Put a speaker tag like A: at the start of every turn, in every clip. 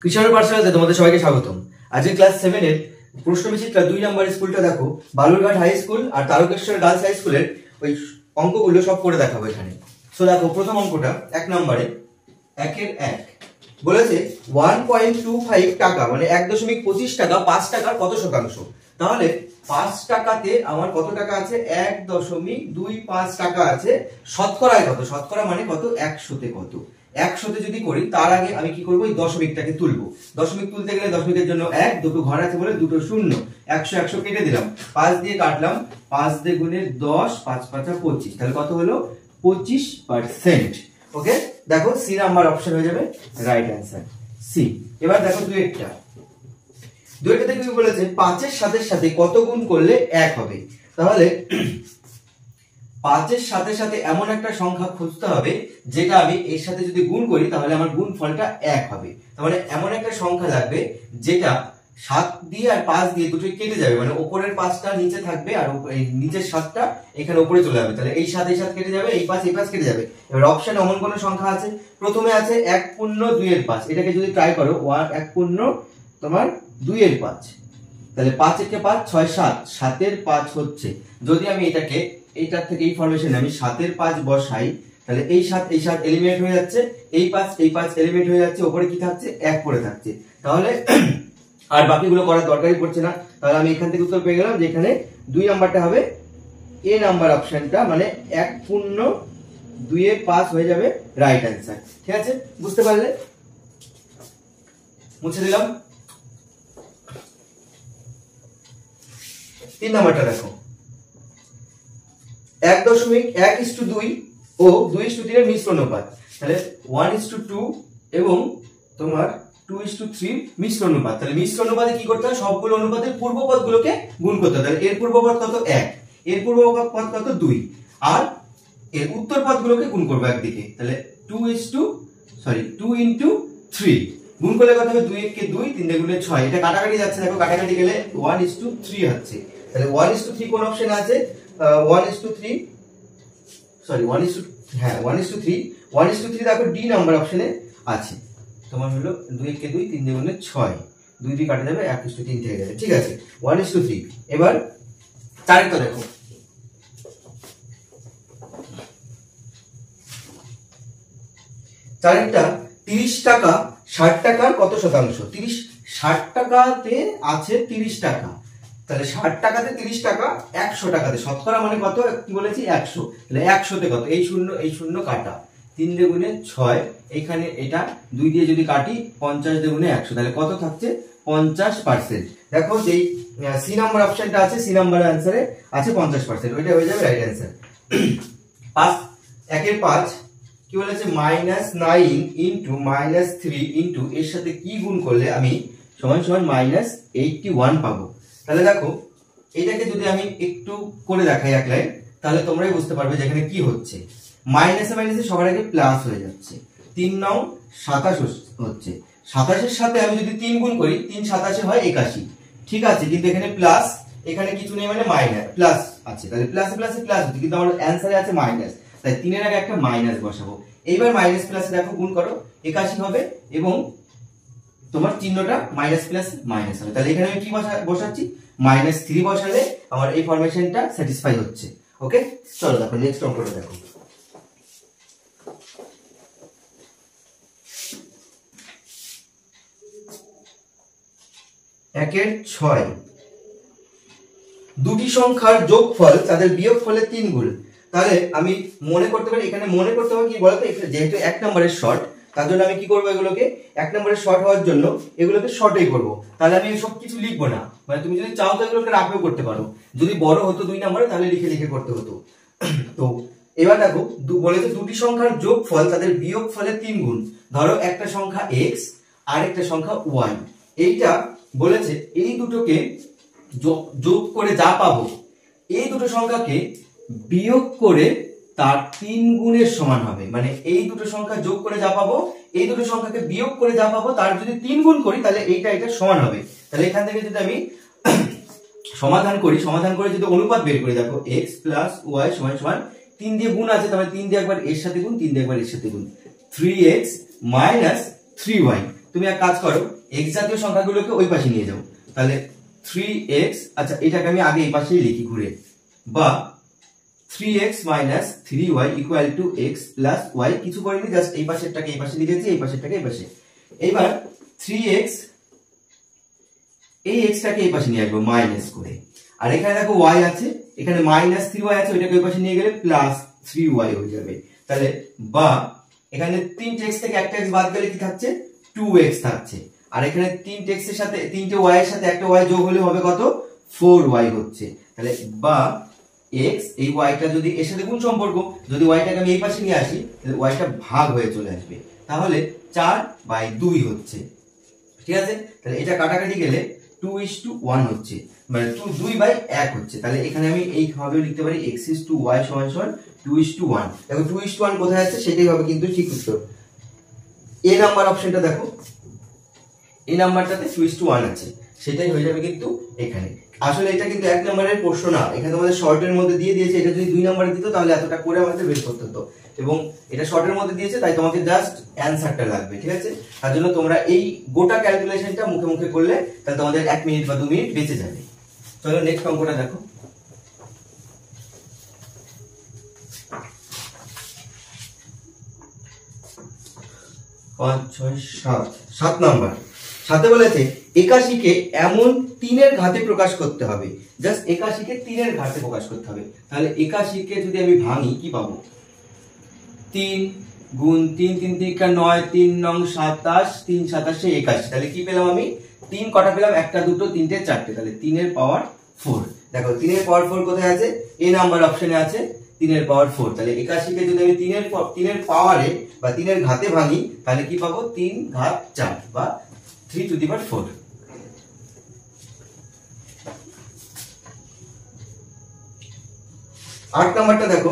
A: কৃষাণু পাঠশালাতে তোমাদের সবাইকে স্বাগতম। আজকে ক্লাস 7 এর প্রশ্ন বিচিত্রা 2 নম্বর স্কুলটা দেখো, বালুরঘাট হাই স্কুল আর তারকেশ্বর গার্লস হাই স্কুলের ওই অঙ্কগুলো সব করে দেখাবো এখানে। সো দেখো প্রথম অঙ্কটা 1 নম্বরে 1 এর 1 বলেছে 1.25 টাকা মানে 1.25 টাকা 5 টাকার কত শতাংশ। তাহলে 5 টাকাতে আমার কত টাকা আছে? 1.25 টাকা আছে। শতকরায় কত? শতকরা মানে কত? 100তে কত? 100তে যদি করি তার আগে আমি কি করব? এই দশমিকটাকে তুলবো। দশমিক তুলতে গেলে দশমিকের জন্য 1, দুটো ঘর আছে বলে দুটো শূন্য, 100 100 কেটে দিলাম, 5 দিয়ে কাটলাম, 5 দিয়ে গুণে 10, 5 5 25, তাহলে কত হলো? 25%। ওকে, দেখো সি নাম্বার অপশন হয়ে যাবে রাইট অ্যান্সার সি। এবার দেখো দুইটাতে কি বলেছে? 5 এর সাথে সাথে কত গুণ করলে 1 হবে। তাহলে 5 এর সাথে সাথে এমন একটা সংখ্যা খুঁজতে হবে যেটা আমি এর সাথে যদি গুণ করি তাহলে আমার গুণফলটা 1 হবে। তার মানে এমন একটা সংখ্যা লাগবে যেটা 7 দিয়ে আর 5 দিয়ে দুটোই কেটে যাবে, মানে উপরের 5টা নিচে থাকবে আর এই নিচের 7টা এখানে উপরে চলে যাবে। তাহলে এই 7 এই 7 কেটে যাবে, এই 5 এই 5 কেটে যাবে। এবার অপশনে এমন কোন সংখ্যা আছে? প্রথমে আছে 1 পূর্ণ 2 এর 5, এটাকে যদি ট্রাই করো 1 পূর্ণ তোমার 2 এর 5, তাহলে 5 একে 5 6 7, 7 এর 5 হচ্ছে। যদি আমি এটাকে এইটার থেকে এই ফরমেশনে আমি 7 এর 5 বসাই তাহলে এই 7 এই 7 এলিমিনেট হয়ে যাচ্ছে, এই 5 এই 5 এলিমিনেট হয়ে যাচ্ছে, উপরে কি থাকছে? 1 পড়ে থাকছে। তাহলে আর বাকিগুলো করার দরকারই পড়ছে না। তাহলে আমি এখান থেকে উত্তর পেয়ে গেলাম যে এখানে 2 নাম্বারটা হবে এ নাম্বার অপশনটা, মানে 1 পূর্ণ 2 এর 5 হয়ে যাবে রাইট অ্যান্সার। ঠিক আছে, বুঝতে পারলে? মুছে দিলাম। 3 নাম্বারটা দেখো, 1.1:2 ও 2:3 এর মিশ্র অনুপাত। তাহলে 1:2 এবং তোমার 2:3 মিশ্র অনুপাত। তাহলে মিশ্র অনুপাতে কি করতে হয়? সবগুলো অনুপাতের পূর্বপদগুলোকে গুণ করতে হয়। তাহলে এর পূর্বপদ কত? 1, এর পূর্বপদ কত? 2, আর এর উত্তর পদগুলোকে গুণ করব একদিকে। তাহলে 2 into 3 গুণ করলে কত হবে? 2 কে 2, 3 দিয়ে গুণে 6, এটা কাটাকাটি যাচ্ছে, দেখো কাটাকাটি গেলে 1:3 হচ্ছে। তাহলে 1:3 কোন অপশনে আছে? 1:3 দেখো ডি নাম্বার অপশনে আছে। তোমার হলো 2 কে 2, 3 দিয়ে গুণে 6, 2 দিয়ে কাটা যাবে, 1:3 থেকে যাবে। ঠিক আছে, 1:3। এবার চারেরটা দেখো, চারেরটা 30 টাকা 60 টাকার কত শতাংশ? 60 টাকাতে আছে 30 টাকা, তাহলে 60 টাকাতে 30 টাকা 100 টাকাতে শতকরা মানে কত? কি বলেছি? 100। তাহলে 100তে কত? এই শূন্য কাটা, 3 দিয়ে গুণে 6, এখানে এটা 2 দিয়ে যদি কাটি 50 দিয়ে গুণে 100, তাহলে কত থাকছে? 50%। দেখো যেই সি নাম্বার অপশনটা আছে, সি নাম্বার অ্যানসারে আছে 50%, ওইটা হয়ে যাবে রাইট অ্যানসার। 1 এর 5 কি বলেছে? -9 ইনটু -3 ইনটু এর সাথে কি গুণ করলে আমি সমান সমান -81 পাবো। তাহলে দেখো এটাকে যদি আমি একটু করে দেখাই এক লাইন, তাহলে তোমরাই বুঝতে পারবে যে এখানে কি হচ্ছে। মাইনাসে মাইনাসে সবার আগে প্লাস হয়ে যাচ্ছে, 3 9 27 হচ্ছে। 27 এর সাথে আমি যদি 3 গুণ করি, 3 27 হয় 81। ঠিক আছে, কিন্তু এখানে প্লাস, এখানে কিছু নেই মানে মাইনাস, প্লাস আছে। তাহলে প্লাসে প্লাসে প্লাস হচ্ছে, কিন্তু আমার অ্যানসারে আছে মাইনাস, তাই 3 এর আগে একটা মাইনাস বসাবো। এইবার মাইনাস প্লাসে দেখো গুণ করো, 81 হবে এবং তোমার চিহ্নটা মাইনাস প্লাস মাইনাস হবে। তাহলে এখানে আমি কি বসাচ্ছি? -3 বসালে আমার এই ফরমেশনটা স্যাটিসফাই হচ্ছে। ওকে, চলো দেখো নেক্সট অঙ্কটা দেখো। একের 6 দুটি সংখ্যার যোগফল তাদের বিয়োগফলের 3 গুণ। তাহলে আমি মনে করতে পারি, এখানে মনে করতে হবে কি বলতো? যেহেতু 1 নম্বরের শর্ট, তার জন্য আমি কি করব? এগুলোকে 1 নম্বরের শর্ট হওয়ার জন্য এগুলোকে শর্টই করব। তাহলে আমি সব কিছু লিখবো না, মানে তুমি যদি চাও তো এগুলোকে রাখও করতে পারো। যদি বড় হতো 2 নম্বরে তাহলে লিখে লিখে করতে হতো। তো এবার দেখো বলেছে দুটি সংখ্যার যোগফল তাদের বিয়োগফলের 3 গুণ। ধরো একটা সংখ্যা x আর একটা সংখ্যা y, এইটা বলেছে এই দুটোকে যোগ করে যা পাবো, এই দুটো সংখ্যাকে বিয়োগ করে তার 3 গুণের সমান হবে। মানে এই দুটো সংখ্যা যোগ করে যা পাবো, এই দুটো সংখ্যাকে বিয়োগ করে যা পাবো তার যদি 3 গুণ করি তাহলে এটা সমান হবে। তাহলে এখান থেকে যদি আমি সমাধান করে যদি অনুপাত বের করি, দেখো x প্লাস y সমান সমান 3 দিয়ে গুণ আছে, তাহলে 3 দিয়ে একবার এর সাথে গুণ, 3 দিয়ে একবার এর সাথে গুণ, 3x মাইনাস 3y। তো তুমি এক কাজ করো, এক্স জাতীয় সংখ্যাগুলোকে ওই পাশে নিয়ে যাও। তাহলে 3x, আচ্ছা এটাকে আমি আগে এই পাশেই লিখি ঘুরে, বা 3x minus 3y equal to x plus y, কিছু করিনি, জাস্ট এই পাশেরটাকে এই পাশে লিখেছি, এই পাশেরটাকে এই পাশে। এইবার 3x, এই x টাকে এই পাশে নিয়ে আসবো মাইনাস করে, আর এখানে দেখো y আছে, এখানে মাইনাস 3y আছে, ওইটাকে ওই পাশে নিয়ে গেলে প্লাস 3y হয়ে যাবে। তাহলে বা এখানে 3x থেকে একটা x বাদ গেলে কি থাকছে, 2x থাকছে, আর এখানে 3x এর সাথে 3টে y এর সাথে একটা y যোগ হলে হবে কত, 4y হচ্ছে। তাহলে বা x, এই y টা যদি এর সাথে গুণ সম্পর্ক, যদি y টাকে আমি এই পাশে নিয়ে আসি তাহলে y টা ভাগ হয়ে চলে আসবে, তাহলে 4/2 হচ্ছে। ঠিক আছে, তাহলে এটা কাটাকাটি গেলে 2:1 হচ্ছে, মানে 2/1 হচ্ছে। তাহলে এখানে আমি এইভাবে লিখতে পারি x:y = 2:1। দেখো 2:1 কোথায় আছে সেটাই হবে কিন্তু ঠিক উত্তর। এ নাম্বার অপশনটা দেখো, এই নাম্বারটাতে 2:1 আছে, সেটাই হয়ে যাবে কিন্তু এখানে। আসলে এটা কিন্তু 1 নম্বরের প্রশ্ন না, এখানে তোমাদের শর্টের মধ্যে দিয়ে দিয়েছে, এটা যদি 2 নম্বরে দিত তাহলে এতটা করে আমাদের বের করতে হতো, এবং এটা শর্টের মধ্যে দিয়েছে তাই তোমাকে জাস্ট অ্যানসারটা লাগবে। ঠিক আছে, তার জন্য তোমরা এই গোটা ক্যালকুলেশনটা মুখে মুখে করলে তাহলে তোমাদের 1 মিনিট বা 2 মিনিট বেঁচে যাবে। চলো নেক্সট অঙ্কটা দেখো। 5, 6, 7 নাম্বার। সাথে বলেছে 81 কে এমন 3 এর ঘাতে প্রকাশ করতে হবে, জাস্ট 81 কে 3 এর ঘাতে প্রকাশ করতে হবে। তাহলে 81 কে যদি আমি ভাঙি কি পাবো, 3 গুণ 3, 3 3 9, 3 9 27, 3 27 81। তাহলে কি পেলাম আমি, 3 কটা পেলাম, 1 2 3 4, তাহলে 3 এর পাওয়ার 4। দেখো 3 এর পাওয়ার 4 কোথায় আছে, এ নাম্বার অপশনে আছে 3 এর পাওয়ার 4। তাহলে 81 কে যদি আমি 3 এর পাওয়ারে বা 3 এর ঘাতে ভাঙি তাহলে কি পাবো, 3 ঘাত 4 বা 3^4। 8 নাম্বারটা দেখো,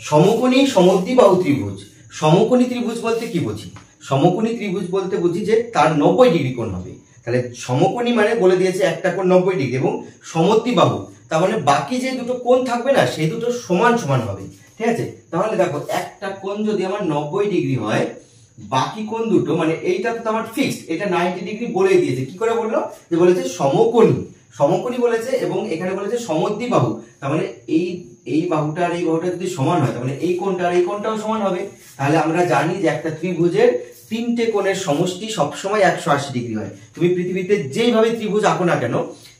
A: সমকোণী সমদ্বিবাহু ত্রিভুজ। সমকোণী ত্রিভুজ বলতে কি বুঝি, সমকোণী ত্রিভুজ বলতে বুঝি যে তার 90 ডিগ্রি কোণ হবে। তাহলে সমকোণী মানে বলে দিয়েছে একটা কোণ 90 ডিগ্রি, এবং সমদ্বিবাহু তার মানে বাকি যে দুটো কোণ থাকবে না সেই দুটো সমান সমান হবে। ঠিক আছে, তাহলে দেখো একটা কোণ যদি আমার 90 ডিগ্রি হয়, বাকি কোণ দুটো মানে এইটা তো আমার ফিক্সড, এটা 90 ডিগ্রি বলে দিয়েছে। কি করে বললো, যে বলেছে সমকোণী, সমকোণী বলেছে, এবং এখানে বলেছে সমদ্বিবাহু, তার মানে এই বাহুটা আর এই বাহুটা যদি সমান হয় তার মানে এই কোণটা আর এই কোণটাও সমান হবে। তাহলে আমরা জানি যে একটা ত্রিভুজের 3টে কোণের সমষ্টি সবসময় 180 ডিগ্রি হয়। তুমি পৃথিবীতে যেইভাবে ত্রিভুজ আঁকো না কেন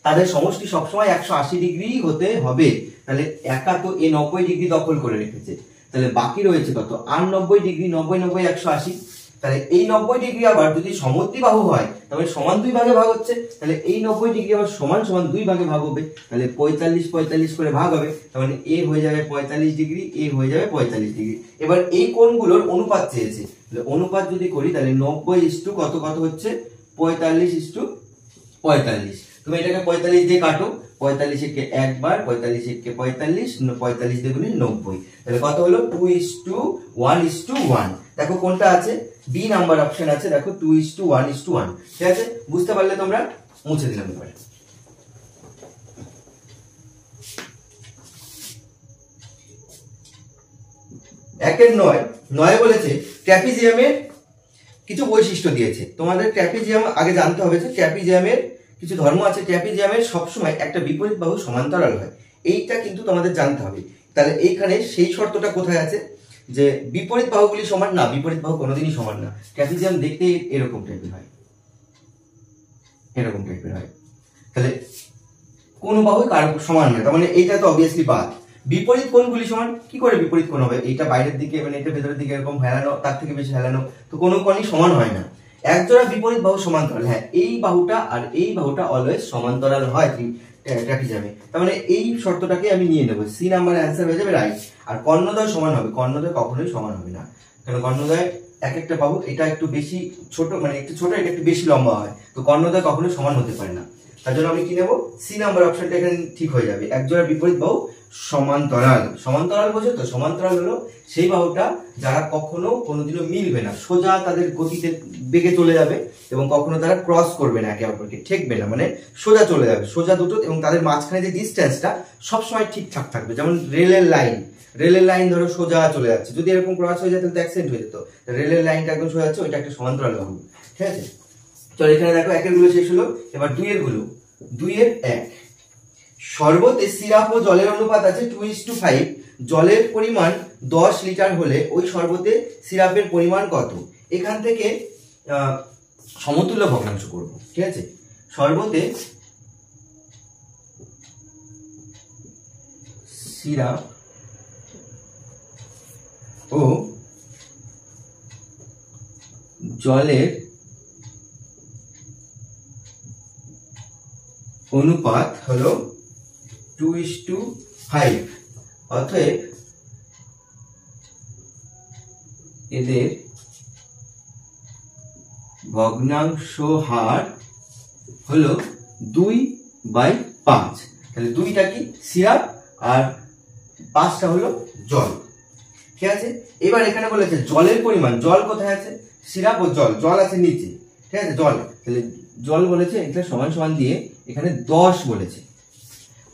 A: তাদের সমষ্টি সবসময় 180 ডিগ্রি হতে হবে। তাহলে একা তো এই 90 ডিগ্রি দখল করে রেখেছে, তাহলে বাকি রয়েছে কত, আর 90 ডিগ্রি, 90 90 180। তাহলে এই 90 ডিগ্রি আবার যদি সমদ্বিবাহু হয় তাহলে সমান 2 ভাগে ভাগ হচ্ছে, তাহলে এই 90 ডিগ্রি আবার সমান সমান 2 ভাগে ভাগ হবে, তাহলে 45 45 করে ভাগ হবে, তার মানে এ হয়ে যাবে 45 ডিগ্রি, এ হয়ে যাবে 45 ডিগ্রি। এবার এই কোণগুলোর অনুপাত চেয়েছে, তাহলে অনুপাত যদি করি তাহলে 90 কত কত হচ্ছে, 45:45। তুমি এটাকে 45 দিয়ে কাটো, 45 একে একবার, 45 একে 45, 45 দ্বিগুণে 90, তাহলে কত হলো 2:1:1। দেখো কোনটা আছে, বি নাম্বার অপশন আছে, দেখো 2:1:1। ঠিক আছে, বুঝতে পারলে তোমরা, মুছে দিলাম। এবার একের 9 বলেছে ট্র্যাপিজিয়ামের কিছু বৈশিষ্ট্য দিয়েছে। তোমাদের ট্র্যাপিজিয়াম আগে জানতে হবে যে ট্র্যাপিজিয়ামের কিছু ধর্ম আছে। ট্র্যাপিজিয়ামের সবসময় একটা বিপরীত বাহু সমান্তরাল হয়, এইটা কিন্তু তোমাদের জানতে হবে। তাহলে এইখানে সেই শর্তটা কোথায় আছে, যে বিপরীত বাহুগুলি সমান না, বিপরীত বাহু কোনোদিনই সমান না। ট্র্যাপিজিয়াম দেখতে এরকম টাইপের হয়, এরকম টাইপের হয়, তাহলে কোন বাহু কার সমান নয়, তার মানে এইটা তো অবভিয়াসলি বাদ। বিপরীত কোণগুলি সমান, কি করে বিপরীত কোণ হবে, এইটা বাইরের দিকে মানে এটা ভেতরের দিকে এরকম হেলানো, তার থেকে বেশি হেলানো, তো কোনো কোণই সমান হয় না। একজোড়া বিপরীত বাহু সমান্তরাল, হ্যাঁ এই বাহুটা আর এই বাহুটা অলওয়েজ সমান্তরাল হয় ট্র্যাপিজিয়ামে, তার মানে এই শর্তটাকে আমি নিয়ে নেবো, সি নাম্বার অ্যান্সার হয়ে যাবে রাইট। আর কর্ণদ্বয় সমান হবে, কর্ণদ্বয় কখনোই সমান হবে না, কারণ কর্ণদ্বয় এক একটা বাহু, এটা একটু বেশি ছোট মানে একটু ছোট, এটা একটু বেশি লম্বা হয়, তো কর্ণদ্বয় কখনোই সমান হতে পারে না। তার জন্য আমি কি নেব, সি নাম্বার অপশনটা এখানে ঠিক হয়ে যাবে। এক জোড়া বিপরীত বাহু সমান্তরাল। সমান্তরাল বোঝো তো? সমান্তরাল হলো সেই বাহুটা যারা কখনো কোনোদিনও মিলবে না, সোজা তাদের গতিতে বেগে চলে যাবে এবং কখনো তারা ক্রস করবে না, একে অপরকে ঠেকবে না, মানে সোজা চলে যাবে, সোজা দুটো, এবং তাদের মাঝখানে যে ডিস্টেন্সটা সবসময় ঠিকঠাক থাকবে। যেমন রেলের লাইন ধরো সোজা চলে যাচ্ছে, যদি এরকম ক্রস হয়ে যেত তাহলে অ্যাক্সিডেন্ট হয়ে যেত। রেলের লাইনটা একদম সোজা যাচ্ছে, ওইটা একটা সমান্তরাল বাহু। ঠিক আছে, চলো এখানে দেখো একের গুলো শেষ হলো, এবার দুইয়ের গুলো। 2-1 শরবতে সিরাপ ও জলের অনুপাত আছে 2:5। জলের পরিমাণ 10 লিটার হলে ওই শরবতে সিরাপের পরিমাণ কত? এখান থেকে সমতুল্য ভগ্নাংশ করব। ঠিক আছে, শরবতে সিরাপ ও জলের অনুপাত হলো 2:5। অতএব এদের ভগ্নাংশ হার হলো 2/5। তাহলে 2টা কি সিরাপ আর 5টা হলো জল। ঠিক আছে, এবার এখানে বলেছে জলের পরিমাণ, জল কোথায় আছে? সিরাপ ও জল আছে নিচে। ঠিক আছে, জল, তাহলে জল বলেছে এটা সমান সমান দিয়ে এখানে 10 বলেছে।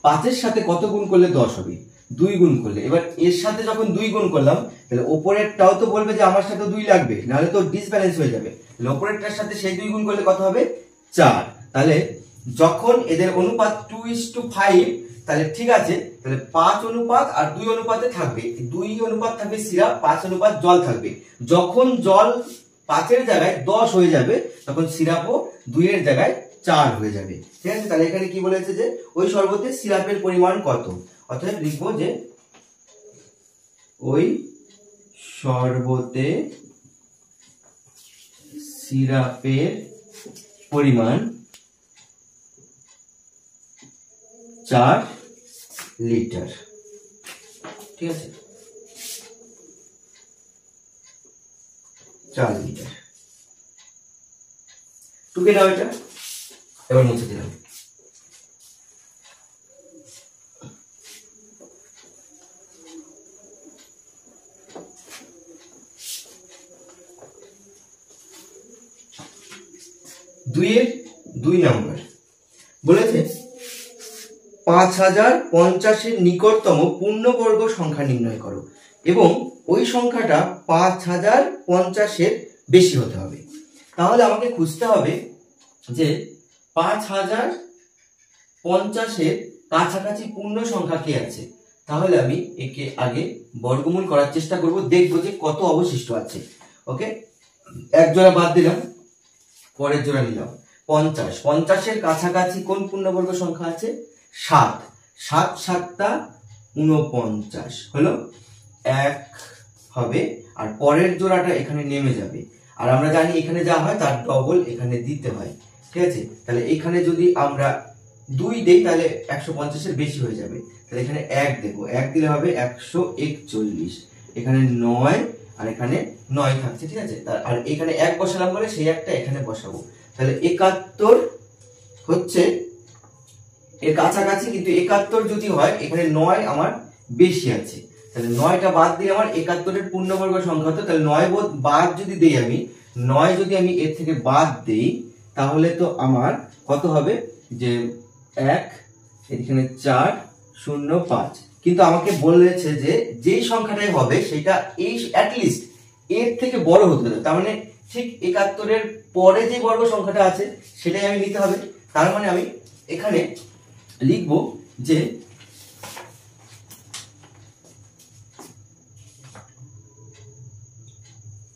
A: 5-এর সাথে কত গুণ করলে 10 হবে? 2 গুণ করলে। এবার এর সাথে যখন 2 গুণ করলাম তাহলে ওপরেরটাও তো বলবে যে আমার সাথে 2 লাগবে, নাহলে তো ডিসব্যালেন্স হয়ে যাবে। তাহলে ওপরেরটার সাথে সেই 2 গুণ করলে কত হবে? 4। তাহলে যখন এদের অনুপাত 2:5, তাহলে ঠিক আছে, তাহলে 5 অনুপাত আর 2 অনুপাতে থাকবে, 2 অনুপাত থাকবে সিরাপ, 5 অনুপাত জল থাকবে। যখন জল 5-এর জায়গায় 10 হয়ে যাবে তখন সিরাপও 2-এর জায়গায় 4 হয়ে যাবে। ঠিক আছে, তাহলে এখানে কি বলেছে যে ওই শরবতে সিরাপের পরিমাণ কত? অতএব লিখবো যে ওই শরবতে সিরাপের পরিমাণ 4 লিটার। ঠিক আছে, 4 লিটার। টুকে দাও এটা, এবার মুছে দিলাম। দুইয়ের 2 নম্বর বলেছে 5050-এর নিকটতম পূর্ণবর্গ সংখ্যা নির্ণয় করো এবং ওই সংখ্যাটা 5050-এর বেশি হতে হবে। তাহলে আমাকে খুঁজতে হবে যে 5050-এর কাছাকাছি পূর্ণ সংখ্যা কি আছে। তাহলে আমি একে আগে বর্গমূল করার চেষ্টা করব, দেখবো যে কত অবশিষ্ট আছে। ওকে, এক জোড়া বাদ দিলাম, পরের জোড়া নিলাম। 50-50-এর কাছাকাছি কোন পূর্ণবর্গ সংখ্যা আছে? 7। 7 7টা 49 হলো 1 হবে, আর পরের জোড়াটা এখানে নেমে যাবে। আর আমরা জানি এখানে যা হয় তার ডবল এখানে দিতে হয়। ঠিক আছে, তাহলে এখানে যদি আমরা 2 দেই তাহলে 150-এর বেশি হয়ে যাবে। তাহলে এখানে 1 দেব, 1 দিলে হবে 141। এখানে 9 আর এখানে 9 থাকছে। ঠিক আছে, আর এখানে 1 বসালাম বলে সেই একটা এখানে বসাবো। তাহলে 71 হচ্ছে এর কাছাকাছি, কিন্তু 71 যদি হয় এখানে 9 আমার বেশি আছে। তাহলে 9টা বাদ দিয়ে আমার 71-এর পূর্ণবর্গ সংখ্যা হতো। তাহলে 9 বাদ যদি দেই আমি, 9 যদি আমি এর থেকে বাদ দেই তাহলে তো আমার কত হবে? যে 1 এখানে 4 0 5। কিন্তু আমাকে বলেছে যে যেই সংখ্যাটাই হবে সেটা এই অ্যাটলিস্ট এর থেকে বড় হতে হবে। তার মানে ঠিক 71-এর পরে যে বর্গ সংখ্যাটা আছে সেটাই আমি নিতে হবে। তার মানে আমি এখানে লিখবো যে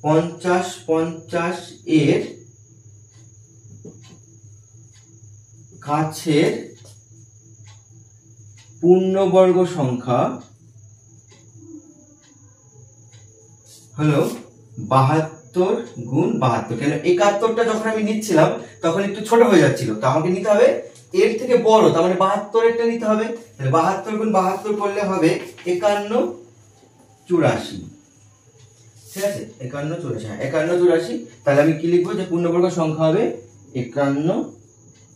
A: 50-50-এর কাছের পূর্ণবর্গ সংখ্যা হলো 72 গুণ 72। কেন 71টা যখন আমি নিচ্ছিলাম তখন একটু ছোট হয়ে যাচ্ছিল, তো আমাকে নিতে হবে এর থেকে বড়, তার মানে 72-এরটা নিতে হবে। তাহলে 72 গুণ 72 করলে হবে 51 84। ঠিক আছে, 51 84, 51 84। তাহলে আমি কি লিখবো যে পূর্ণবর্গ সংখ্যা হবে 51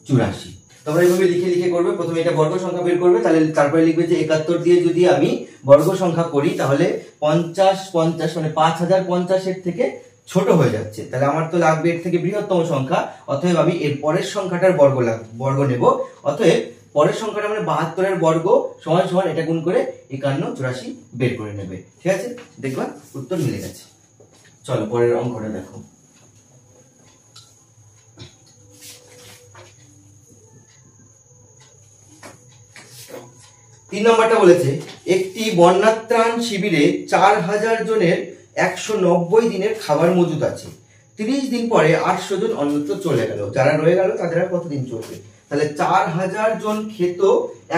A: 84। তো তোমরা এইভাবে লিখে লিখে করবে। প্রথমে এটা বর্গ সংখ্যা বের করবে, তাহলে তারপরে লিখবে যে 71 দিয়ে যদি আমি বর্গ সংখ্যা করি তাহলে 50 মানে 5050 এর থেকে ছোট হয়ে যাচ্ছে, তাহলে আমার তো লাগবে এর থেকে বৃহত্তম সংখ্যা। অতএব আমি এর পরের সংখ্যাটার বর্গ নেব। অতএব পরের সংখ্যাটা মানে 72 এর বর্গ সমান সমান এটা গুণ করে 51 84 বের করে নেবে। ঠিক আছে, দেখবা উত্তর মিলে গেছে। চলো পরের অঙ্কটা দেখো। তিন নম্বরটা বলেছে একটি বন্যাত্রাণ শিবিরে 4000 জনের 190 দিনের খাবার মজুদ আছে। 30 দিন পরে 800 জন অন্যত্র চলে গেল, যারা রয়ে গেল তাদের আর কতদিন চলবে? তাহলে 4000 জন খেত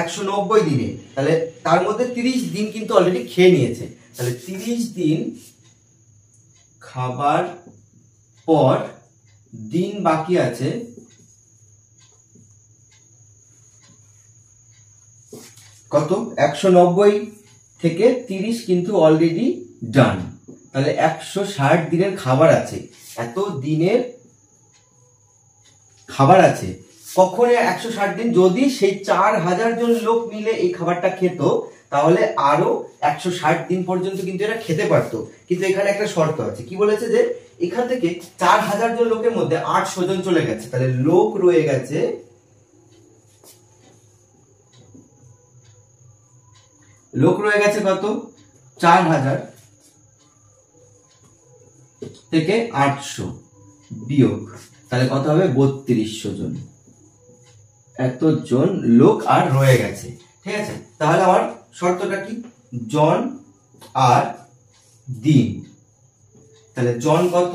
A: 190 দিনে, তাহলে তার মধ্যে 30 দিন কিন্তু অলরেডি খেয়ে নিয়েছে। তাহলে 30 দিন খাবার পর দিন বাকি আছে কত? 190 থেকে 30 কিন্তু অলরেডি ডান, তাহলে 160 দিনের খাবার আছে। এত দিনের খাবার আছে, কখন 160 দিন? যদি সেই 4000 জন লোক মিলে এই খাবারটা খেত তাহলে আরো 160 দিন পর্যন্ত কিন্তু এরা খেতে পারতো। কিন্তু এখানে একটা শর্ত আছে, কি বলেছে যে এখান থেকে 4000 জন লোকের মধ্যে 800 জন চলে গেছে, তাহলে লোক রয়ে গেছে কত? 4000 থেকে 800 বিয়োগ, তাহলে কত হবে? 3200 জন। এতজন লোক আর রয়ে গেছে। ঠিক আছে, তাহলে আমার শর্তটা কি? জন আর দিন। তাহলে জন কত?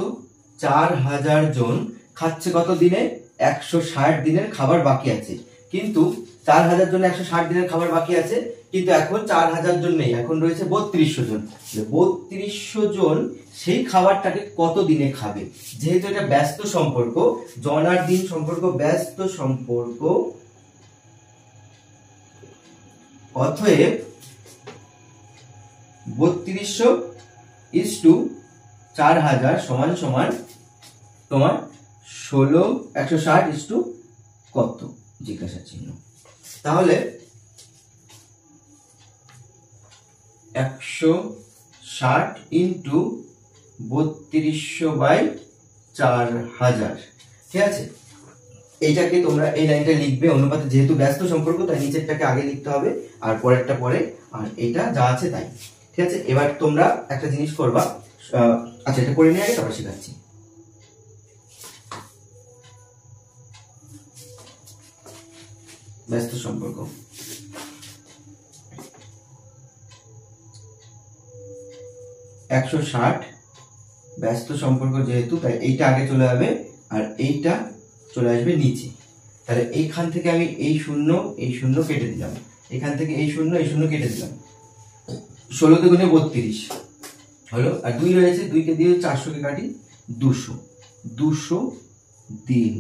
A: 4000 জন খাচ্ছে কত দিনে? 160 দিনের খাবার বাকি আছে। কিন্তু 4000 জন 160 দিনের খাবার বাকি আছে, কিন্তু এখন 4000 জন নেই, এখন রয়েছে 3200 জন। 3200 জন সেই খাবারটাকে কত দিনে খাবে? যেহেতু এটা ব্যস্ত সম্পর্ক, জন আর দিন সম্পর্ক ব্যস্ত সম্পর্ক, অতএব 3200 ইজ টু 4000 সমান সমান তোমার 160 ইজ টু কত? জিজ্ঞাসা চিহ্ন। তাহলে 160 ইন্টু 3200/4000। ঠিক আছে, এইটাকে তোমরা এই লাইনটা লিখবে অনুপাতে, যেহেতু ব্যস্ত সম্পর্ক তাই নিচেরটাকে আগে লিখতে হবে আর পরেরটা পরে, আর এটা যা আছে তাই। ঠিক আছে, এবার তোমরা একটা জিনিস করবা, আচ্ছা এটা করে নিয়ে আগে তারপর শেখাচ্ছি। ব্যস্ত সম্পর্ক, ব্যস্ত সম্পর্ক যেহেতু তাই এইটা আগে চলে যাবে আর এইটা চলে আসবে নিচে। তাহলে এইখান থেকে আমি এই শূন্য কেটে দিলাম, এখান থেকে এই শূন্য কেটে দিলাম। 16 দুগুণে 32 হলো, আর 2 রয়েছে, 2 কে দিয়ে 400 কে কাটি, 200 দিন।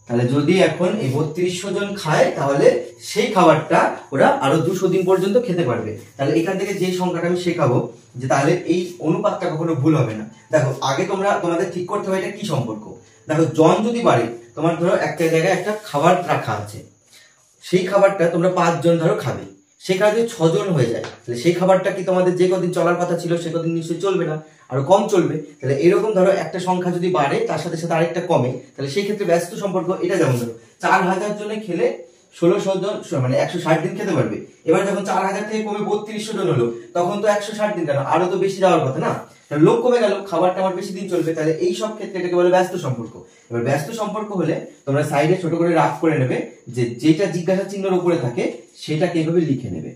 A: তাহলে যদি এখন এই 3200 জন খায় তাহলে সেই খাবারটা ওরা আরো 200 দিন পর্যন্ত খেতে পারবে। তাহলে এখান থেকে যে সংখ্যাটা আমি শেখাবো, যে তাহলে এই অনুপাতটা কখনো ভুল হবে না। দেখো আগে তোমাদের ঠিক করতে হবে এটা কি সম্পর্ক। দেখো জন যদি বাড়ে, তোমার ধরো একটা জায়গায় একটা খাবার রাখা আছে, সেই খাবারটা তোমরা 5 জন ধরো খাবে, সেখানে যদি 6 জন হয়ে যায় তাহলে সেই খাবারটা কি তোমাদের যে কদিন চলার কথা ছিল সে কদিন নিশ্চয়ই চলবে না, আরো কম চলবে। তাহলে এরকম ধরো একটা সংখ্যা যদি বাড়ে তার সাথে সাথে আরেকটা কমে, তাহলে সেই ক্ষেত্রে ব্যস্ত সম্পর্ক এটা যেমন ধরো 4000 জনে খেলে 1600 জন মানে 160 দিন খেতে পারবে। এবার যখন 4000 থেকে কমে 3200 জন হলো তখন তো 160 দিন কেন, আরো তো বেশি যাওয়ার কথা না, লোক কমে গেল, খাবারটা আমার বেশি দিন চলবে। তাহলে এই সব ক্ষেত্রে এটাকে বলে ব্যস্ত সম্পর্ক। এবার ব্যস্ত সম্পর্ক হলে তোমরা সাইডে ছোট করে রাফ করে নেবে, যে যেটা জিজ্ঞাসা চিহ্নের উপরে থাকে সেটাকে এইভাবে লিখে নেবে,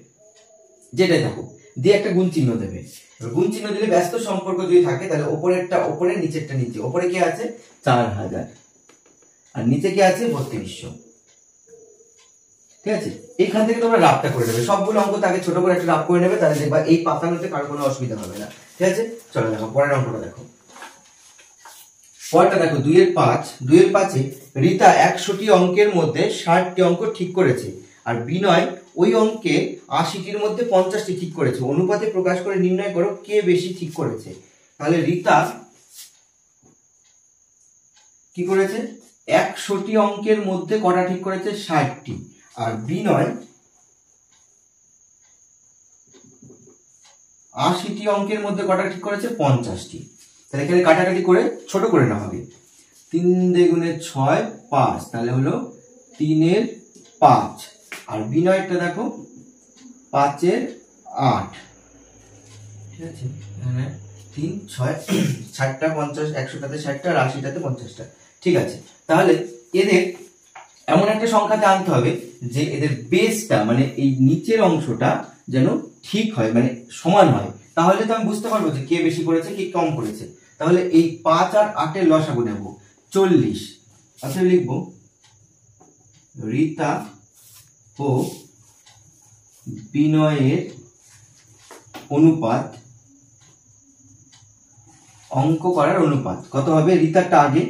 A: যেটাই থাকুক, দিয়ে একটা গুণ চিহ্ন দেবে। গুণ চিহ্ন দিলে ব্যস্ত সম্পর্ক যদি থাকে তাহলে উপরেরটা উপরে, নিচেরটা নিচে। উপরে কি আছে? 4000 আর নিচে কি আছে? 3200। ঠিক আছে, এখান থেকে তোমরা রাফটা করে নেবে, সবগুলো অঙ্ক তাকে ছোট করে একটা রাফ করে নেবে, তাহলে দেখবা এই পাতানোতে কারো কোনো অসুবিধা হবে না। ঠিক আছে, চলো দেখো পরের অঙ্কটা দেখো। পরেরটা দেখো 2-5 রীতা 100টি অঙ্কের মধ্যে 60টি অঙ্ক ঠিক করেছে আর বিনয় ওই অঙ্কে 80টির মধ্যে 50টি ঠিক করেছে। অনুপাতে প্রকাশ করে নির্ণয় করো কে বেশি ঠিক করেছে। তাহলে রীতা কি করেছে? 100টি অঙ্কের মধ্যে কটা ঠিক করেছে? 60টি। আর বিনয় 80টি অঙ্কের মধ্যে কটা ঠিক করেছে? 50টি। তাহলে এখানে কাটাকাটি করে ছোট করে নেওয়া হবে। 3 দুগুণে 6, 5, তাহলে হলো 3 এর 5। আর বিনয়টা দেখো 5 এর 8। ঠিক আছে, এখানে 3, 6, 60টা 50, 100টাতে 60টা আর 80টাতে 50টা। ঠিক আছে, তাহলে এদের এমন একটা সংখ্যাতে আনতে হবে যে এদের বেসটা মানে এই নিচের অংশটা যেন ঠিক হয়, মানে সমান হয়। তাহলে তো আমি বুঝতে পারবো যে কে বেশি করেছে কে কম করেছে। তাহলে এই 5 আর 8 এর লসাগু নেব 40। আচ্ছা লিখবো রিতা ও বিনয়ের অনুপাত, অঙ্ক করার অনুপাত কত হবে? রিতারটা আগে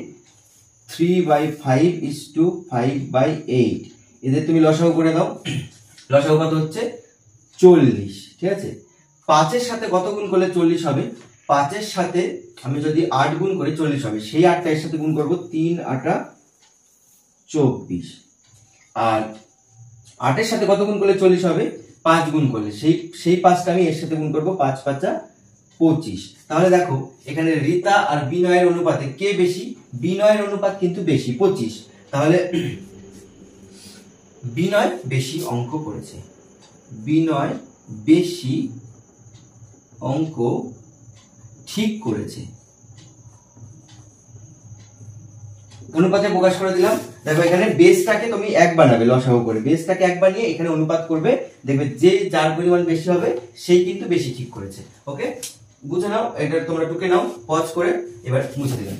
A: 3/5:5/8। এদের তুমি লসাগু করে দাও। লসাগু কত হচ্ছে? 40। ঠিক আছে, 5 এর সাথে কত গুণ করলে 40 হবে? 5 এর সাথে আমি যদি 8 গুণ করি 40 হবে। সেই 8টা এর সাথে গুণ করব, 3 8 24। আর 8 এর সাথে কত গুণ করলে 40 হবে? 5 গুণ করলে। সেই 5টা আমি এর সাথে গুণ করব, 5 5 25। তাহলে দেখো এখানে রিতা আর বিনয়ের অনুপাতে কে বেশি? বিনয়ের অনুপাত কিন্তু বেশি, 25। তাহলে বিনয় বেশি অঙ্ক করেছে। বিনয় বেশি অঙ্ক ঠিক করেছে। অনুপাতে প্রকাশ করে দিলাম। দেখো এখানে বেসটাকে তুমি 1 বানাবে লসাগু করে, বেসটাকে 1 বানিয়ে এখানে অনুপাত করবে, দেখবে যে যার পরিমাণ বেশি হবে সেই কিন্তু বেশি ঠিক করেছে। ওকে, বুঝে নাও, এটা তোমরা টুকে নাও পজ করে, এবার মুছে দিলাম।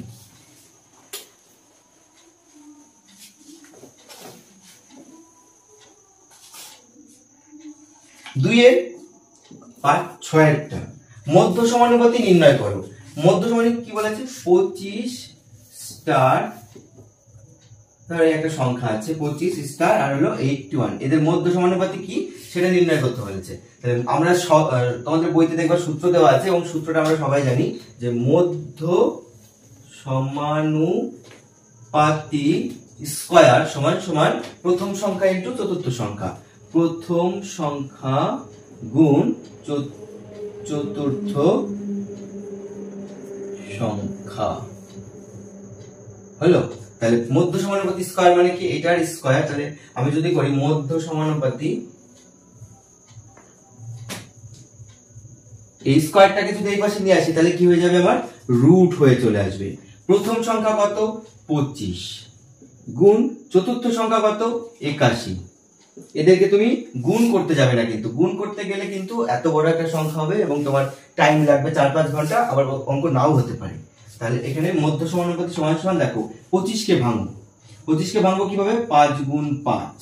A: দুইয়ের 5 6-এরটা মধ্য সমানুপাতি নির্ণয় করো। মধ্য সমানুপাতি কি বলেছে? 25 স্টার, ধরো একটা সংখ্যা আছে 25 স্টার আর হলো 81, এদের মধ্য সমানুপাতি কি সেটা নির্ণয় করতে বলেছে। আমরা তোমাদের বইতে দেখবার সূত্র দেওয়া আছে এবং সূত্রটা আমরা সবাই জানি যে মধ্য সমানুপাতি স্কয়ার সমান সমান প্রথম সংখ্যা ইনটু চতুর্থ সংখ্যা, প্রথম সংখ্যা গুণ চতুর্থ সংখ্যা হলো। তাহলে মধ্য সমানুপাতি স্কয়ার মানে কি? এটার স্কয়ার। তাহলে আমি যদি করি মধ্য সমানুপাতি, এই স্কয়ারটাকে যদি এই পাশে নিয়ে আসি তাহলে কি হয়ে যাবে? আমার রুট হয়ে চলে আসবে। প্রথম সংখ্যা কত? 25 গুণ চতুর্থ সংখ্যা কত? 81। এদেরকে তুমি গুণ করতে যাবে না, কিন্তু গুণ করতে গেলে কিন্তু এত বড় একটা সংখ্যা হবে এবং তোমার টাইম লাগবে 4-5 ঘন্টা, আবার অঙ্ক নাও হতে পারে। তাহলে এখানে মধ্য সমানুপাতি সমান সমান দেখো 25 কে ভাঙবো। 25 কে ভাঙবো কিভাবে? 5 গুণ 5।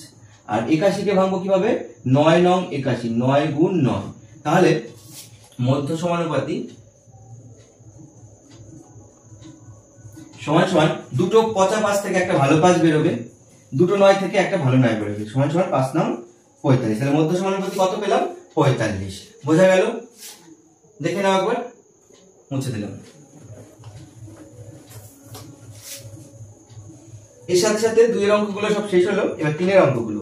A: আর 81 কে ভাঙবো কিভাবে? 9 9 81, 9 গুণ 9। তাহলে মধ্য সমানুপাতি সমান সমান দুটো পচা 5 থেকে একটা ভালো 5 বেরোবে, দুটো 9 থেকে একটা ভালো 9 বেরোবে, সমান সমান 5 9 45। তাহলে মধ্য সমানুপাতি কত পেলাম? 45। বোঝা গেল? দেখে নাও একবার, মুছে দিলাম। এর সাথে সাথে 2 এর অঙ্কগুলো সব শেষ হলো। এবার 3 এর অঙ্কগুলো।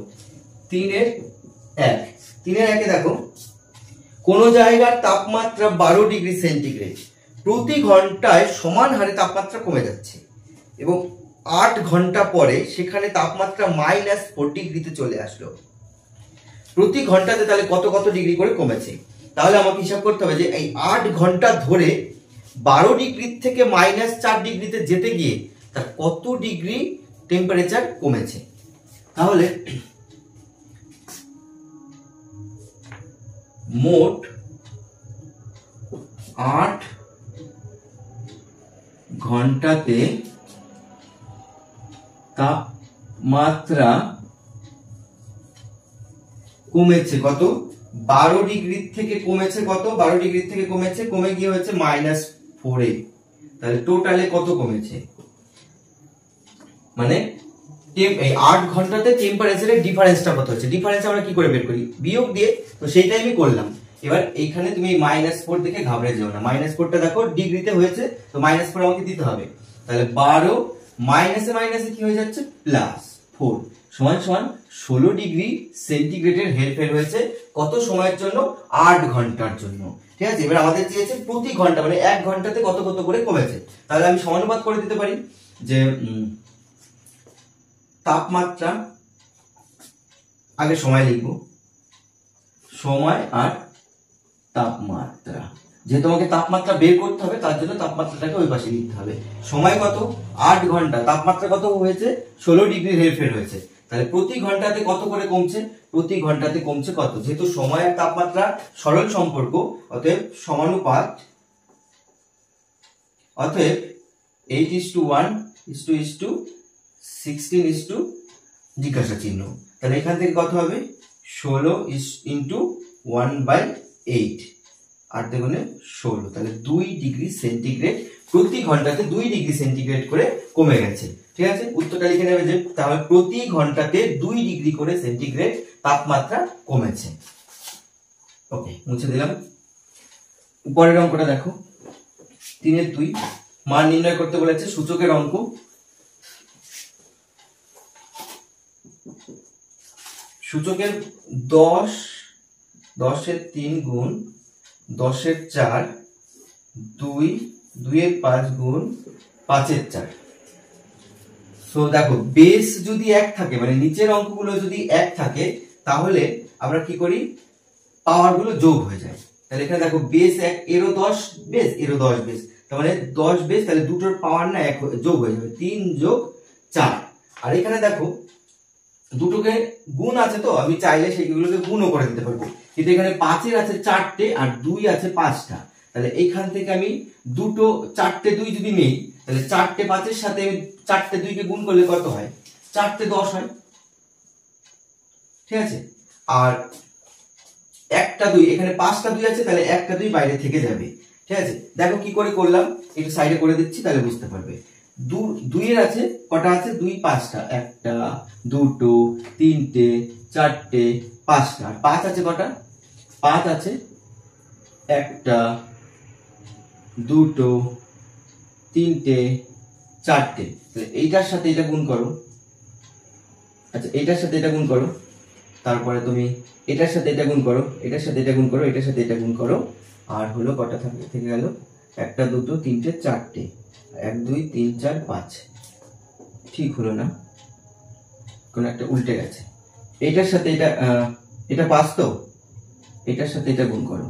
A: 3 এর 1। 3 এর 1 দেখো কোন জায়গার তাপমাত্রা 12 ডিগ্রি সেন্টিগ্রেড, প্রতি ঘন্টায় সমান হারে তাপমাত্রা কমে যাচ্ছে এবং 8 ঘন্টা পরে সেখানে তাপমাত্রা -4 ডিগ্রিতে চলে আসলো। প্রতি ঘন্টাতে তাহলে কত কত ডিগ্রি করে কমেছে? তাহলে আমাকে হিসাব করতে হবে যে এই 8 ঘন্টা ধরে 12 ডিগ্রি থেকে -4 ডিগ্রিতে যেতে গিয়ে তার কত ডিগ্রি টেম্পারেচার কমেছে। তাহলে মোট 8 ঘন্টাতে তাপমাত্রা কমেছে কত? 12 ডিগ্রি থেকে কমেছে কত? 12 ডিগ্রি থেকে কমেছে, কমে গিয়ে হচ্ছে -4 এ। তাহলে টোটালে কত কমেছে? মানে এই 8 ঘন্টাতে টেম্পারেচারের ডিফারেন্সটা কত হচ্ছে? ডিফারেন্স আমরা কি করে বের করি? বিয়োগ দিয়ে। তো সেইটাই আমি করলাম। এবার এইখানে তুমি -4 দেখে ঘাবড়ে যেও না। -4টা দেখো ডিগ্রিতে হয়েছে, তো -4 আমাকে দিতে হবে। তাহলে 12 মাইনাসে মাইনাসে কি হয়ে যাচ্ছে? +4 সমান সমান 16 ডিগ্রি সেন্টিগ্রেডের হেরফের হয়েছে কত সময়ের জন্য? 8 ঘন্টার জন্য। ঠিক আছে, এবার আমাদের চেয়েছে প্রতি ঘন্টা, মানে 1 ঘন্টাতে কত কত করে কমেছে। তাহলে আমি সমানুপাত করে দিতে পারি যে তাপমাত্রা, আগে সময় লিখবো, সময় আর তাপমাত্রা। যেহেতু আমাকে তাপমাত্রা বের করতে হবে তার জন্য তাপমাত্রাটাকে ওই পাশে লিখতে হবে। সময় কত? 8 ঘন্টা। তাপমাত্রা কত হয়েছে? 16 ডিগ্রি হেরফের হয়েছে। তাহলে প্রতি ঘন্টাতে কত করে কমছে? প্রতি ঘন্টাতে কমছে কত? যেহেতু সময় আর তাপমাত্রা সরল সম্পর্ক, অতএব সমানুপাত, অতএব 8:1:16 জিজ্ঞাসা চিহ্ন। তাহলে এখান থেকে কত হবে? 16 × 1/8, 8 দুগুণে 16। তাহলে 2 ডিগ্রি সেন্টিগ্রেড প্রতি ঘন্টাতে 2 ডিগ্রি সেন্টিগ্রেড করে কমে গেছে। ঠিক আছে, উত্তরটা লিখে নেবে যে তাহলে প্রতি ঘন্টাতে 2 ডিগ্রি করে সেন্টিগ্রেড তাপমাত্রা কমেছে। ওকে, মুছে দিলাম। পরের অঙ্কটা দেখো, 3-2 মান নির্ণয় করতে বলেছে, সূচকের অঙ্ক। সূচকের 10-এর 3 গুণ 10-এর 4, 2-এর 5 গুণ 5-এর 4। সো দেখো, বেস যদি 1 থাকে, মানে নিচের অঙ্কগুলো যদি 1 থাকে, তাহলে আমরা কি করি? পাওয়ার গুলো যোগ হয়ে যায়। তাহলে এখানে দেখো বেস 1, এরও 10 বেস, এরও 10 বেস, তার মানে 10 বেস, তাহলে দুটোর পাওয়ার না 1 যোগ হয়ে যাবে, 3 যোগ 4। আর এখানে দেখো দুটোকে গুণ আছে, তো আমি চাইলে সেগুলোকে গুণও করে দিতে পারবো, কিন্তু এখানে 5-এর আছে 4টে আর 2 আছে 5টা। তাহলে এইখান থেকে আমি 4টে 2 যদি নেই, তাহলে 4টে 5-এর সাথে 4টে 2কে গুণ করলে কত হয়? 4টে 10 হয়। ঠিক আছে, আর একটা 2, এখানে 5টা 2 আছে, তাহলে একটা 2 বাইরে থেকে যাবে। ঠিক আছে, দেখো কি করে করলাম, একটু সাইডে করে দিচ্ছি তাহলে বুঝতে পারবে। 2-এর আছে কটা আছে? 2 5টা, 1টা 2টো 3টে 4টে 5টা। আর 5 আছে কটা? 5 আছে 1টা 2টো 3টে 4টে। তাহলে এইটার সাথে এটা গুণ করো, আচ্ছা এইটার সাথে এটা গুণ করো, তারপরে তুমি এটার সাথে এটা গুণ করো, এটার সাথে এটা গুণ করো, এটার সাথে এটা গুণ করো, আর হলো কটা থেকে গেল? 1টা 2টো 3টে 4টে, 1 2 3 4 5। ঠিক হলো না? কোন একটা উল্টে গেছে। এটার সাথে এটা 5, তো এটার সাথে এটা গুণ করো,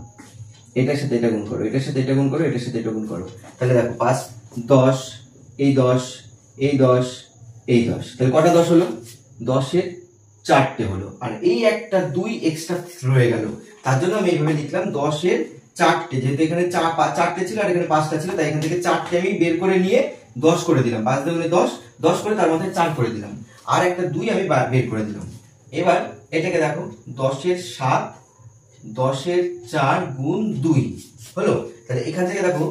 A: এটার সাথে এটা গুণ করো, এটার সাথে এটা গুণ করো, এটার সাথে এটা গুণ করো। তাহলে দেখো 5 10, এই 10, এই 10, এই 10, তাহলে কটা 10 হলো? 10-এর 4টে হলো। আর এই একটা 2 এক্সট্রা রয়ে গেল, তার জন্য আমি এইভাবে লিখলাম 10-এর 4টে। যেহেতু এখানে 4টে ছিল আর এখানে 5টা ছিল, তাই এখান থেকে 4টে আমি বের করে নিয়ে 10 করে দিলাম। 5 দুগুণে 10, 10 করে তার মধ্যে 4 করে দিলাম, আর একটা 2 আমি বের করে দিলাম। এবার এটাকে দেখো 10-এর 7, 10-এর 4 গুণ 2 হলো। তাহলে এখান থেকে দেখো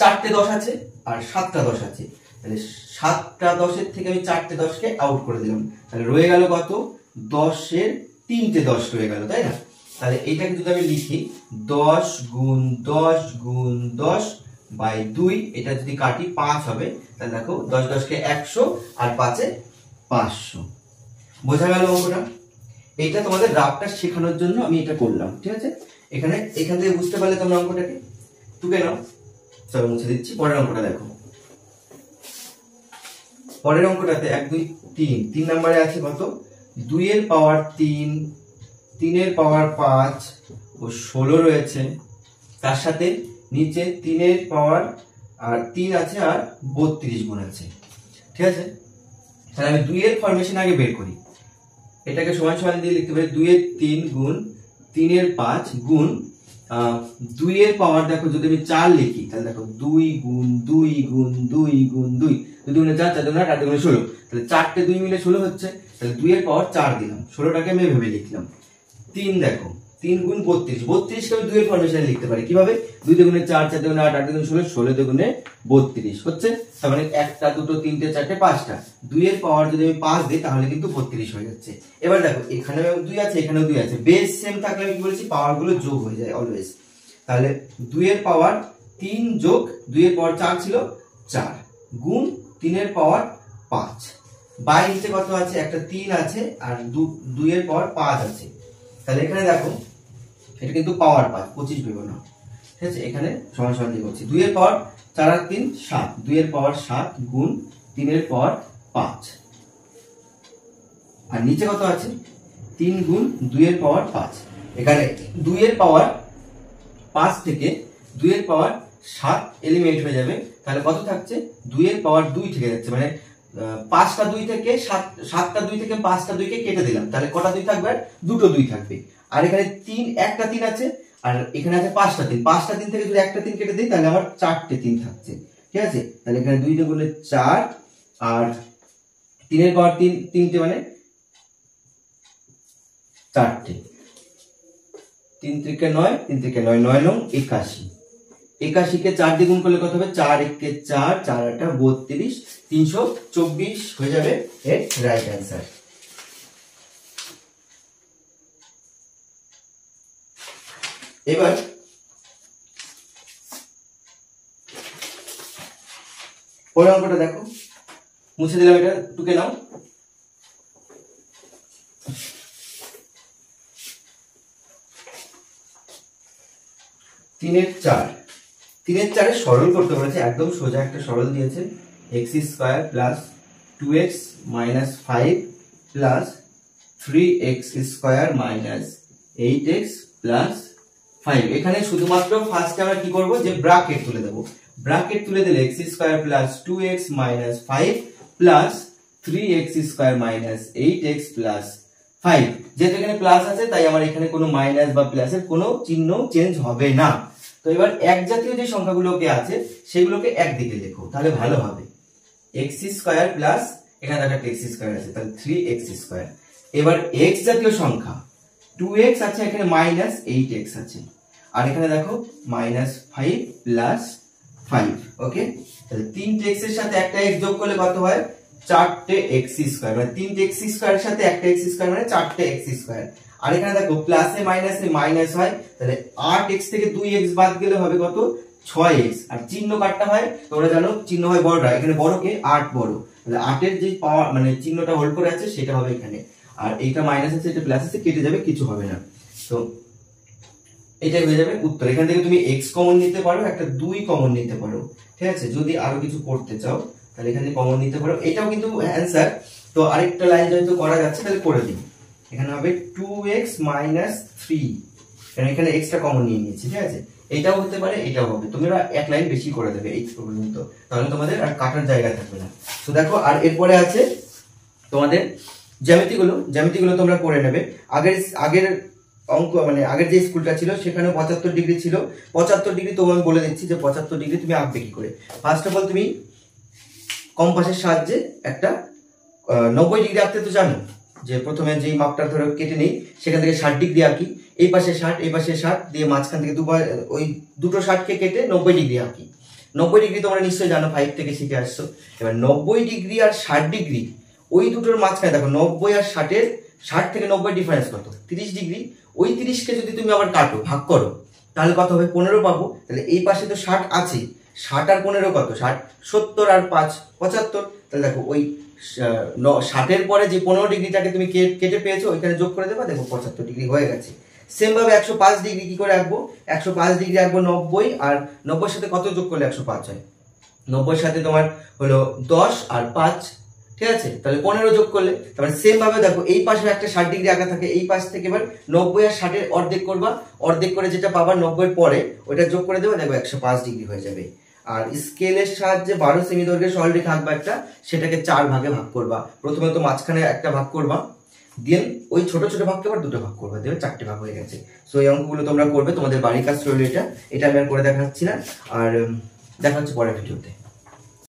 A: 4টে 10 আছে আর 7টা 10 আছে, তাহলে 7টা 10-এর থেকে আমি 4টে 10কে আউট করে দিলাম। তাহলে রয়ে গেল কত? 10-এর 3টে 10 রয়ে গেল, তাই না? তাহলে এইটাকে যদি আমি লিখি 10 গুণ 10 গুণ 10 বাই 2, এটা যদি কাটি 5 হবে। তাহলে দেখো 10 10কে 100 আর 5-এ 500। বোঝা গেল অঙ্কটা? এইটা তোমাদের গ্রাফটা শেখানোর জন্য আমি এটা করলাম। ঠিক আছে, এখান থেকে বুঝতে পারলে তোমরা অঙ্কটাকে টুকে নাও। চলো মুছে দিচ্ছি। পরের অঙ্কটা দেখো। পরের অঙ্কটাতে 1 2 3 নম্বরে আছে কত? 2-এর পাওয়ার 3, 3-এর পাওয়ার 5 ও 16 রয়েছে, তার সাথে নিচে 3-এর পাওয়ার আর 3 আছে আর 32 গুণ আছে। ঠিক আছে, তাহলে আমি 2-এর ফরমেশন আগে বের করি। এটাকে সমান সমান দিয়ে লিখতে পারি 2-এর 3 গুণ 3-এর 5 গুণ 2-এর পাওয়ার, দেখো যদি আমি 4 লিখি তাহলে দেখো 2 গুণ 2 গুণ 2 গুণ 2, 2 গুণে 4, 4 গুণে 8, 8 গুণে 16, তাহলে 4টে 2 মিলে 16 হচ্ছে। তাহলে 2-এর পাওয়ার 4 দিলাম, 16টাকে আমি এভাবে লিখলাম। 3 দেখো 3 গুণ 32, 32কে আমি 2-এর ফরমেশনে লিখতে পারি কিভাবে? 2 দুগুণে 4, 4 দুগুণে 8, 8 দুগুণে 16, 16 দুগুণে 32 হচ্ছে। তার মানে 1টা 2টো 3টে 4টে 5টা, 2-এর পাওয়ার যদি আমি 5 দিই তাহলে কিন্তু 32 হয়ে যাচ্ছে। এবার দেখো এখানেও 2 আছে, এখানেও 2 আছে, বেস সেম থাকলে আমি কি বলেছি? পাওয়ার গুলো যোগ হয়ে যায় অলওয়েজ। তাহলে 2-এর পাওয়ার 3 যোগ 2-এর পাওয়ার 4 ছিল 4 গুণ 3-এর পাওয়ার 5 বাই নিচে কত আছে, একটা 3 আছে আর 2 এর পাওয়ার 5 আছে। তাহলে এখানে দেখো এটা কিন্তু পাওয়ার 5, 25 ভেবো না, ঠিক আছে। এখানে সমান সমান দিয়ে করছি, 2 এর পাওয়ার 4 আর 3 7, 2 এর পাওয়ার 7 গুণ 3 এর পাওয়ার 5, আর নিচে কত আছে 3 গুণ 2 এর পাওয়ার 5। এখানে 2 এর পাওয়ার 5 থেকে 2 এর পাওয়ার 7 এলিমিনেট হয়ে যাবে, তাহলে কত থাকছে 2 এর পাওয়ার 2 থেকে যাচ্ছে, মানে 5টা 2 থেকে 7টা 2 থেকে 5টা 2 কে কেটে দিলাম, তাহলে কটা 2 থাকবে, আর দুটো 2 থাকবে। আর এখানে একটা 3 আছে, আর এখানে আছে 5টা 3, 5টা 3 থেকে যদি একটা 3 কেটে দিই তাহলে আমার 4টে 3 থাকছে, ঠিক আছে। তাহলে এখানে 2 দিয়ে করলে 4 আর 3 এর পাওয়ার 3, 3টে মানে 4টে, 3 × 9, 3 × 9, 9 নং 81, 81 কে 4 দিয়ে গুণ করলে কত হবে, 4 × 1 = 4, 4 × 8 = 32, 324 হয়ে যাবে এর রাইট অ্যান্সার। এবার পরের অঙ্কটা দেখো, মুছে দিলাম, এটা টুকে নাও। 3 এর 4, 3 এর 4 সরল করতে বলেছে, একদম সোজা একটা সরল দিয়েছে, x² + 2x - 5 + 3x² - 8x + 5। এখানে শুধুমাত্র ফার্স্টে আমরা কি করব, যে ব্র্যাকেট তুলে দেব। ব্র্যাকেট তুলে দিলে x² + 2x - 5 + 3x² - 8x + 5। যেহেতু এখানে প্লাস আছে তাই আমার এখানে কোনো মাইনাস বা প্লাসের কোনো চিহ্ন চেঞ্জ হবে না। তো এবার এক জাতীয় যে সংখ্যাগুলোকে আছে সেগুলোকে একদিকে লেখো, তাহলে ভালো হবে। x² এখানে একটা x² আছে, তাহলে 3x²। এবার x জাতীয় সংখ্যা 2x আছে, এখানে -8x আছে, আর এখানে দেখো -5 + 5, ওকে। তাহলে 3টে x এর সাথে একটা x যোগ করলে কত হয়, 4টে x², মানে 3টে x² এর সাথে একটা x² মানে 4টে x²। আর এখানে দেখো প্লাসে মাইনাসে মাইনাস হয়, তাহলে 8x থেকে 2x বাদ গেলে হবে কত, 6x। আর চিহ্ন কাটটা হয় তোমরা জানো, চিহ্ন হয় বড়টা, এখানে বড় কে 8 বড়, তাহলে 8 এর যে পাওয়ার মানে চিহ্নটা হোল্ড করে আছে সেটা হবে এখানে, আর এইটা মাইনাস আছে এটা প্লাস আছে, কেটে যাবে, কিছু হবে না। তো এটাই হয়ে যাবে উত্তর। এখান থেকে তুমি x কমন নিতে পারো, একটা 2 কমন নিতে পারো, ঠিক আছে। যদি আরো কিছু করতে চাও তাহলে এখানে কমন নিতে পারো, এটাও কিন্তু অ্যান্সার। তো আরেকটা লাইন যেহেতু করা যাচ্ছে তাহলে করে দিই, এখানে হবে 2x - 3, কারণ এখানে এক্সট্রা কমন নিয়ে নিয়েছি, ঠিক আছে। এটাও হতে পারে, এটাও হবে, তোমরা এক লাইন বেশি করে দেবে এই পর্যন্ত, তাহলে তোমাদের আর কাটার জায়গা থাকবে না। তো দেখো, আর এরপরে আছে তোমাদের জ্যামিতিগুলো তোমরা করে নেবে। আগের অঙ্ক মানে আগের যে স্কুলটা ছিল সেখানে 75 ডিগ্রি ছিল, 75 ডিগ্রি তো আমি বলে দিচ্ছি যে 75 ডিগ্রি তুমি আঁকবে কি করে। ফার্স্ট অফ অল তুমি কম্পাসের সাহায্যে একটা 90 ডিগ্রি আঁকতে তো জানো, যে প্রথমে যেই মাপটা ধরে কেটে নেই সেখান থেকে 60 ডিগ্রি আঁকি, এই পাশে 60 এই পাশে 60 দিয়ে মাঝখান থেকে ওই দুটো 60কে কেটে 90 ডিগ্রি আঁকি। 90 ডিগ্রি তোমরা নিশ্চয়ই জানো, 5 থেকে শিখে আসছো। এবার 90 ডিগ্রি আর 60 ডিগ্রি ওই দুটোর মাঝখানে দেখো 90 আর 60 60 থেকে 90 ডিফারেন্স কত, 30 ডিগ্রি। ওই 30কে যদি তুমি আবার কাটো, ভাগ করো, তাহলে কত হবে, 15 পাবো। তাহলে এই পাশে তো 60 আছে, 60 আর 15 কত, 60, 70 আর 5 75। তাহলে দেখো ওই 60-এর পরে যে 15 ডিগ্রিটাকে তুমি কেটে পেয়েছো ওইখানে যোগ করে দেবা, দেখো 75 ডিগ্রি হয়ে গেছে। সেম ভাবে 105 ডিগ্রি কি করে আঁকবো, 105 ডিগ্রি আঁকবো 90, আর 90-এর সাথে কত যোগ করলে 105 হয়, 90-এর সাথে তোমার হলো 10 আর 5, ঠিক আছে। তাহলে 15 যোগ করলে, তারপরে সেম ভাবে দেখো এই পাশে একটা 60 ডিগ্রি আঁকা থাকে, এই পাশ থেকে এবার 90 আর 60-এর অর্ধেক করবা, অর্ধেক করে যেটা পাবা 90-এর পরে ওইটা যোগ করে দেবা, দেখো 105 ডিগ্রি হয়ে যাবে। আর স্কেলের সাহায্যে 12 সেমি দৈর্ঘ্যের সরলরেখা আঁকবা একটা, সেটাকে 4 ভাগে ভাগ করবা। প্রথমে তো মাঝখানে একটা ভাগ করবা, দিয়ে ওই ছোট ছোট ভাগকে আবার দুটো ভাগ করবা, দেবে 4টে ভাগ হয়ে গেছে। সো এই অঙ্কগুলো তোমরা করবে, তোমাদের বাড়ির কাজ রইল এটা আমি আর করে দেখাচ্ছি না, আর দেখা হচ্ছে পরের ভিডিওতে।